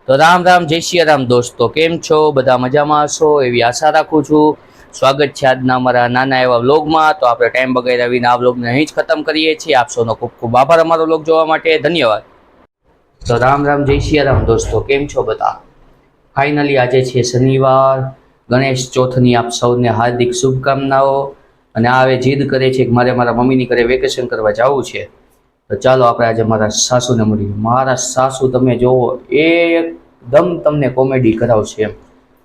તો રામ રામ જય શ્રી રામ દોસ્તો, કેમ છો? બધા મજામાં હશો એવી આશા રાખું છું. સ્વાગત છે આજના અમારા નાના એવા વ્લોગમાં. તો આપણે ટાઈમ બગાડ્યા વિના આ વ્લોગને અહીં જ ખતમ કરીએ છીએ. આપ સૌનો ખૂબ ખૂબ આભાર અમારો વ્લોગ જોવા માટે. ધન્યવાદ. તો રામ રામ જય શ્રી રામ દોસ્તો, કેમ છો બધા? ફાઇનલી આજે છે શનિવાર. ગણેશ ચોથની આપ સૌને હાર્દિક શુભકામનાઓ. અને આ હવે જીદ કરે છે કે મારે મારા મમ્મીની ઘરે વેકેશન કરવા જવું છે. તો ચાલો આપણે આજે મારા સાસુને મળીએ. મારા સાસુ તમે જોવો એકદમ તમને કોમેડી કરાવશે એમ.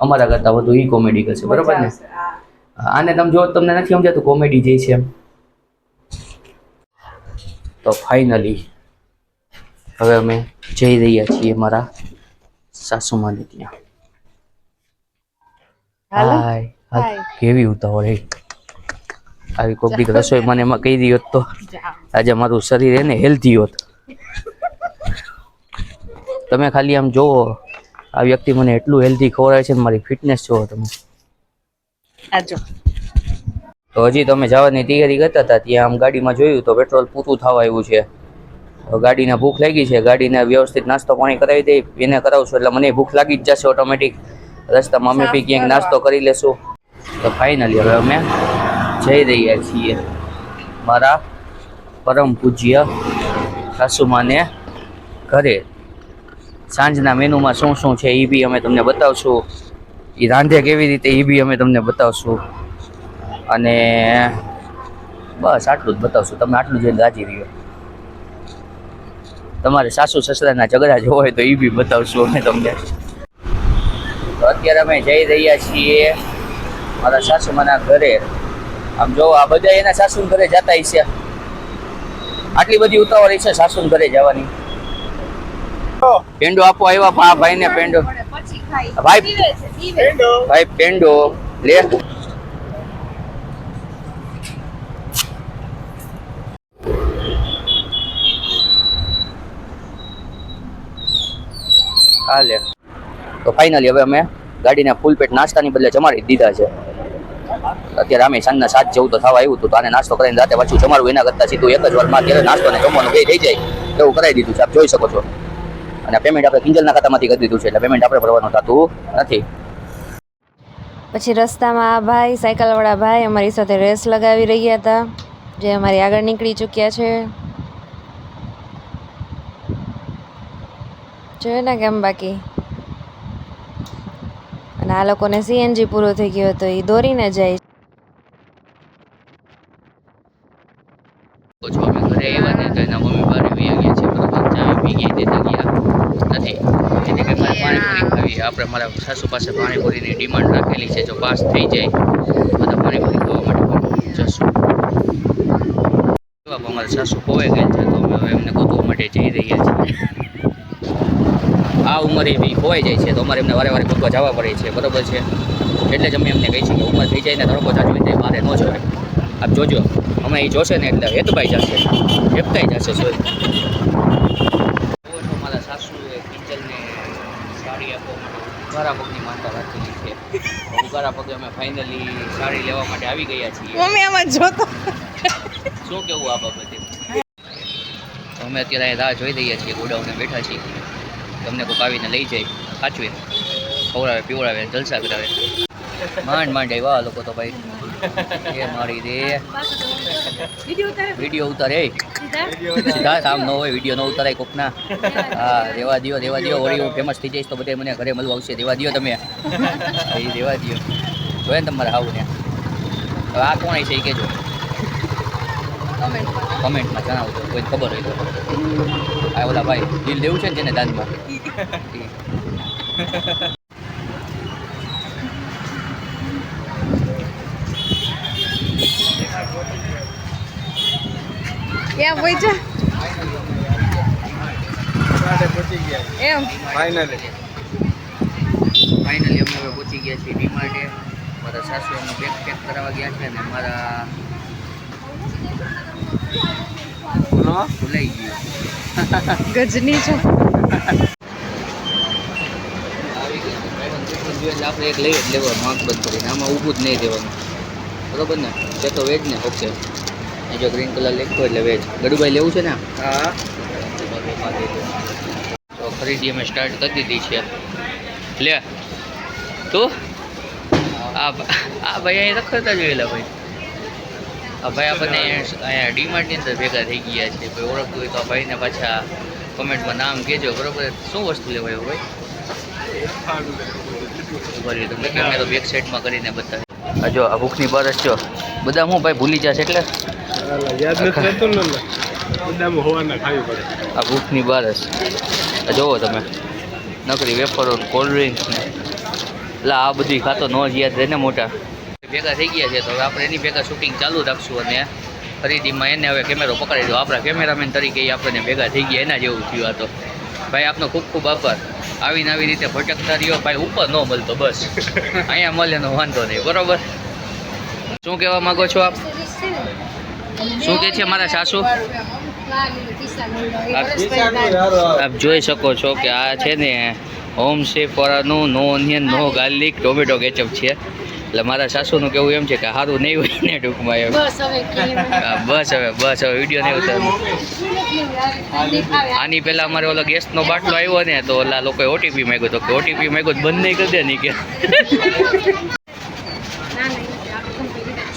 અમારા કરતાં વધુ ઈ કોમેડી કરશે, બરોબર ને? આને તમે જો તમને નથી સમજાતું કોમેડી જે છે એમ. તો ફાઇનલી હવે અમે જઈ રહ્યા છીએ મારા સાસુમાને ત્યાં. હાય કેવી ઉતાવળ હે. આવી કોક દી રસોઈ મને એમાં કહી દી હોત તો આજે મારું શરીર એને હેલ્ધી હોત. તમે ખાલી આમ જોવો, આ વ્યક્તિ મને એટલું હેલ્ધી ખવડાવે છે ને, મારી ફિટનેસ જોવો તમે. તો હજી તમે જવાની તૈયારી કરતા હતા ત્યાં આમ ગાડીમાં જોયું તો પેટ્રોલ પૂરું થવા આવ્યું છે. ગાડીને ભૂખ લાગી છે, ગાડીને વ્યવસ્થિત નાસ્તો પાણી કરાવી દઈ, એને કરાવશું એટલે મને ભૂખ લાગી જ જશે ઓટોમેટિક. રસ્તામાં અમે બી ક્યાંક નાસ્તો કરી લેશું. તો ફાઇનલી હવે અમે જઈ રહ્યા છીએ મારા પરમ પૂજ્ય સાસુમાને ઘરે. સાંજના મેનુમાં શું શું છે એ બી અમે તમને બતાવશું. એ રાંધે કેવી રીતે એ બી અમે તમને બતાવશું. અને બસ આટલું જ બતાવશું. તમે આટલું જોઈને રાજી રહ્યો. તમારે સાસુ સસરાના ઝઘડા જો હોય તો એ બી બતાવશું અમે તમને. તો અત્યારે અમે જઈ રહ્યા છીએ મારા સાસુમાના ઘરે. આમ જો આ બધા એના સાસુના ઘરે જતા હશે. આટલી બધી ઉતાવળ છે સાસુના ઘરે જવાની. પેંડો આપો આવ્યા ભાઈ ને પેંડો. ભાઈ પેંડો લે. હાલે. તો ફાઇનલી હવે અમે ગાડીને ફૂલ પેટ નાસ્તાની બદલે જમાડી દીધા છે. અત્યારે અમે સાંજના 7 જેવું તો થવા આવ્યું હતું. તો આને નાસ્તો કરીને રાતે પાછું જમાડવું એના કરતાં સીધું એક જ વારમાં અત્યારે નાસ્તો ને જમવાનું બે થઈ જાય એવું કરાવી દીધું છે. આપ જોઈ શકો છો. અને પેમેન્ટ આપણે કિંજલના ખાતામાંથી કરી દીધું છે એટલે પેમેન્ટ આપણે ભરવાનું થતું નથી. પછી રસ્તામાં આ ભાઈ સાયકલવાળા ભાઈ અમારી સાથે રેસ લગાવી રહ્યા હતા, જે અમારી આગળ નીકળી ચૂક્યા છે. જોયું ને કેમ બાકી. અને આ લોકોને સીએનજી પૂરો થઈ ગયો હતો, એ દોરીને જાય. અમે ઘરે આવ્યા ને તો એના મમ્મી બહાર આવી ગયા છે, બરોબર. ચાવી પી ગઈ દેતા ગયા નથી. એટલે કે મારે પાણીપુરી ખાવી. આપણે મારા સાસુ પાસે પાણીપુરીની ડિમાન્ડ રાખેલી છે. જો પાસ થઈ જાય તો પાણીપુરી ખાવા માટે જશું. અમારા સાસુ ખોવાઈ ગયેલ છે તો અમે હવે એમને ગોતવા માટે જઈ રહ્યા છીએ. આ ઉંમરે બી ખોવાઈ જાય છે તો અમારે એમને વારે વારે ગોતવા જવા પડે છે, બરોબર છે. એટલે જ અમે એમને કહી છીએ કે ઉંમર થઈ જાય ને તડકો જાજુ થાય મારે ન જવાય. આપ જોજો, અમે એ જોશે ને એટલે હેતભાઈ જશે, હેપતાઈ જશે. સોય મારા સાસુએ કિંજલને સાડી આપવા માટે ઉઘારા પગની માનતા રાખેલી છે. ઉઘારા પગે અમે ફાઇનલી સાડી લેવા માટે આવી ગયા છીએ. મમ્મી આમાં જોતો શું કેવું આ બાબતે? અમે અત્યારે અહીં રાહ જોઈ રહ્યા છીએ, ગોડાઉને બેઠા છીએ. તમને કોઈક આવીને લઈ જાય, સાચવે, ખવડાવે, પીવડાવે, જલસા કરાવે. માંડ માંડ આવ્યા લોકો તો ભાઈ. એ મારી રે વિડીયો ઉતારે સીધા કામ ન હોય, વિડીયો ન ઉતારાય કોકના. હા રેવા દો વળી હું ફેમસ થઈ જઈશ તો બધા મને ઘરે મળવા આવશે. રેવા દો તમે, એ રેવા દો. જોયે ને તમારે આવું ને. હવે આ કોણ છે એ કહેજો, કમેન્ટમાં જણાવજો, કોઈ ખબર હોય તો. આ ઓલા ભાઈ દિલ દેવું છે ને જેને દાનમાં. ક્યાં પહોંચ્યા? એમ ફાઇનલી અમે હવે પહોંચી ગયા છીએ ડીમાર્ટે. મારા સાસુ એમનું બેગ પેક કરાવવા ગયા છે ને મારા ભૂલાઈ ગયું ગજની છે. આપણે એક લઈ જ લેવાનું, આંખ બંધ કરીને. આમાં ઊભું જ નહીં દેવાનું, બરોબર ને? તે તો વેજ ને? ઓકે. એ જો ગ્રીન કલર લખતો એટલે વેજ. ગડુભાઈ લેવું છે ને? હા. તો ખરીદી અમે સ્ટાર્ટ કરી દીધી છે. લે તું આ ભાઈ અહીં રખડતા જોયેલા ભાઈ. આ ભાઈ આપણને અહીંયા ડીમાર્ટની અંદર ભેગા થઈ ગયા છે. કોઈ ઓળખતું હોય તો આ ભાઈને પાછા કમેન્ટમાં નામ કહેજો. બરોબર, શું વસ્તુ લેવાય ભાઈ? બરાબર, તમને કેમેરો બેક સાઈડમાં કરીને બતાવે. આ જો આ ભૂખની બારસ જો બધા હું ભાઈ ભૂલી જશે એટલે યાદ નથી રહેતું ને બધામાં હોવાના ખાવી પડે. આ ભૂખની બારસ જોવો તમે, નકરી વેફરો કોલ્ડ ડ્રિંક્સ ને એટલે આ બધી ખાતો ન જ યાદ રહે ને મોટા. ભેગા થઈ ગયા છે તો હવે આપણે એની ભેગા શૂટિંગ ચાલુ રાખશું અને ખરીદીમાં એને હવે કેમેરો પકડી દો. આપણા કેમેરામેન તરીકે આપણને ભેગા થઈ ગયા એના જેવું થયું. આ તો ભાઈ આપનો ખૂબ ખૂબ આભાર. આવીને આવી રીતે ભટકતા રહ્યો ભાઈ, ઉપર ન મળતો બસ અહીંયા મળે નો વાંધો નહીં. બરોબર, શું કહેવા માગો છો આપ? શું કહે છે મારા સાસુ? આપ જોઈ શકો છો કે આ છે ને હોમ શેફ વાળાનું નો ઓનિયન નો ગાર્લિક ટોમેટો કેચઅપ છે. એટલે મારા સાસુનું કેવું એમ છે કે સારું નહીં હોય ને ટૂંકમાં એમ. બસ હવે વિડીયો નહીં ઉતારવાનો. આની પહેલાં અમારે ઓલો ગેસનો બાટલો આવ્યો ને તો ઓલા લોકોએ ઓટીપી માંગ્યો તો કે ઓટીપી માંગ્યો તો બંધ નહીં કરી દે નહીં કે.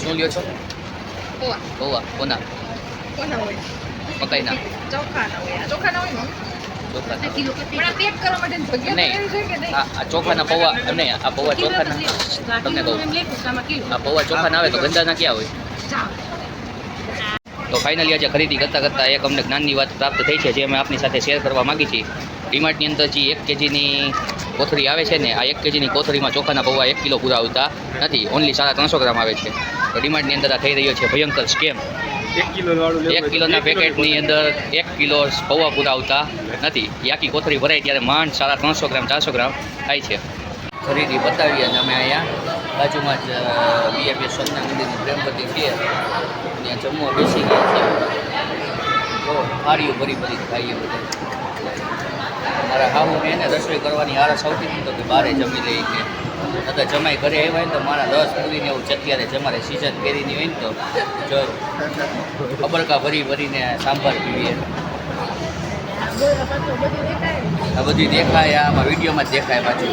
શું લ્યો છો? પૌવા કોના? મકાઈના ચોખા નહીં, આ ચોખાના પૌવા નહીં. આ પૌવા ચોખાના તમને કહું, આ પૌવા ચોખાના આવે તો ગંદાના ક્યાં હોય? તો ફાઇનલી આજે ખરીદી કરતાં એક અમને જ્ઞાનની વાત પ્રાપ્ત થઈ છે જે અમે આપની સાથે શેર કરવા માગી છીએ. ડીમાર્ટની અંદર જે 1 kgની કોથળી આવે છે ને, આ 1 kgની કોથળીમાં ચોખાના પૌવા 1 કિલો પૂરા આવતા નથી, ઓનલી 350 ગ્રામ આવે છે. તો ડીમાર્ટની અંદર આ થઈ રહ્યો છે ભયંકર સ્કેમ. 1 કિલોના પેકેટની અંદર 1 કિલો પૌવા પૂરા આવતા નથી. આખી કોથળી ભરાય ત્યારે માંડ 350 ગ્રામ 400 ગ્રામ થાય છે. ખરીદી બતાવીએ અને અમે અહીંયા બાજુમાં જ BFS સોમનાથ મંદિરની પ્રેમવતી છીએ ત્યાં જમવા બેસી ગયા છીએ. તો થાળીઓ ભરી ખાઈએ બધા. મારા હાહુને એને રસોઈ કરવાની આળસ આવતી હતી તો કે બહારે જમી લઈ કે અથવા જમાઈ ઘરે આવ્યા હોય ને તો મારા રસ પૂરીને એવું અત્યારે જમારે સિઝન કેરીની હોય ને તો જો ખબરકા ભરીને સાંભાર પીવીએ. આ બધું દેખાય, આમાં વિડીયોમાં જ દેખાય પાછું.